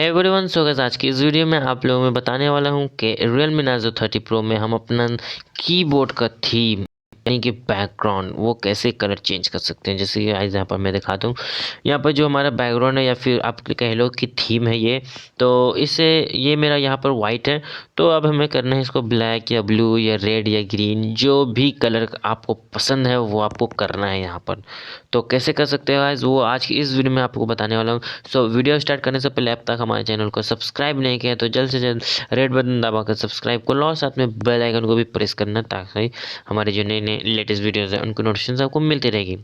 है everyone. So guys, आज की इस वीडियो में आप लोगों में बताने वाला हूं कि realme narzo 30 Pro में हम अपना कीबोर्ड का थीम यानी कि बैकग्राउंड वो कैसे कलर चेंज कर सकते हैं। जैसे कि आज यहाँ पर मैं दिखाता हूँ। यहाँ पर जो हमारा बैकग्राउंड है या फिर आप कह लो कि थीम है ये, तो इससे ये मेरा यहाँ पर वाइट है। तो अब हमें करना है इसको ब्लैक या ब्लू या रेड या ग्रीन, जो भी कलर आपको पसंद है वो आपको करना है यहाँ पर। तो कैसे कर सकते हैं गाइस, वो आज की इस वीडियो में आपको बताने वाला हूँ। सो वीडियो स्टार्ट करने से पहले अब तक हमारे चैनल को सब्सक्राइब नहीं किया तो जल्द से जल्द रेड बटन दबाकर सब्सक्राइब कर लो और साथ में बेल आइकन को भी प्रेस करना, ताकि हमारे जो नए नए लेटेस्ट वीडियोज़ हैं उनकी नोटिफिकेशन आपको मिलती रहेगी।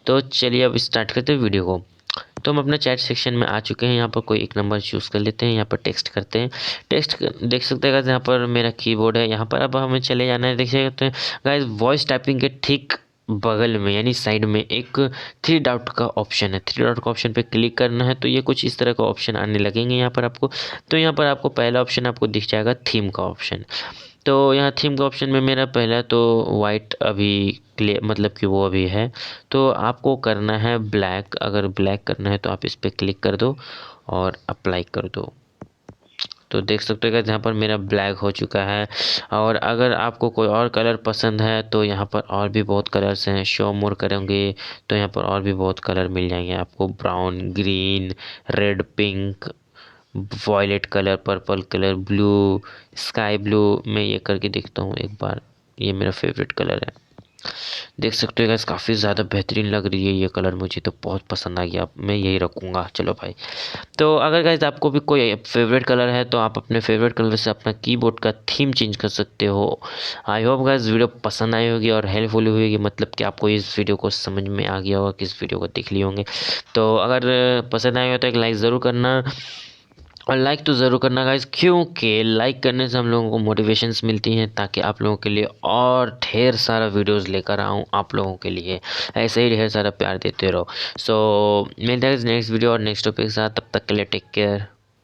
तो चलिए अब स्टार्ट करते हैं वीडियो को। तो हम अपना चैट सेक्शन में आ चुके हैं। यहाँ पर कोई एक नंबर चूज़ कर लेते हैं, यहाँ पर टेक्स्ट करते हैं। टेक्स्ट देख सकते हैं गाइस, यहाँ पर मेरा कीबोर्ड है। यहाँ पर अब हमें चले जाना है। देख सकते हैं गाइस, वॉइस टाइपिंग के ठीक बगल में यानी साइड में एक थ्री डॉट का ऑप्शन है। थ्री डॉट का ऑप्शन पे क्लिक करना है तो ये कुछ इस तरह का ऑप्शन आने लगेंगे यहाँ पर आपको। तो यहाँ पर आपको पहला ऑप्शन आपको दिख जाएगा थीम का ऑप्शन। तो यहाँ थीम का ऑप्शन में मेरा पहला तो वाइट अभी क्लियर, मतलब कि वो अभी है। तो आपको करना है ब्लैक। अगर ब्लैक करना है तो आप इस पर क्लिक कर दो और अप्लाई कर दो। तो देख सकते हो कि यहाँ पर मेरा ब्लैक हो चुका है। और अगर आपको कोई और कलर पसंद है तो यहाँ पर और भी बहुत कलर्स हैं। शो मोर करेंगे तो यहाँ पर और भी बहुत कलर मिल जाएंगे आपको। Brown, green, red, pink, violet colour, purple colour, blue, sky blue. मैं ये करके देखता हूँ एक बार। ये मेरा फेवरेट कलर है। देख सकते हो गाइस, काफ़ी ज़्यादा बेहतरीन लग रही है ये कलर। मुझे तो बहुत पसंद आ गया, मैं यही रखूँगा। चलो भाई, तो अगर गाइस आपको भी कोई फेवरेट कलर है तो आप अपने फेवरेट कलर से अपना कीबोर्ड का थीम चेंज कर सकते हो। आई होप गाइस वीडियो पसंद आई होगी और हेल्पफुल हुई होगी, मतलब कि आपको इस वीडियो को समझ में आ गया होगा कि इस वीडियो को देख लिए होंगे। तो अगर पसंद आए हो तो एक लाइक ज़रूर करना, और लाइक तो ज़रूर करना गाइस, क्योंकि लाइक करने से हम लोगों को मोटिवेशंस मिलती हैं, ताकि आप लोगों के लिए और ढेर सारा वीडियोस लेकर आऊँ आप लोगों के लिए। ऐसे ही ढेर सारा प्यार देते रहो। सो मिलते हैं नेक्स्ट वीडियो और नेक्स्ट टॉपिक के साथ। तब तक के लिए टेक केयर।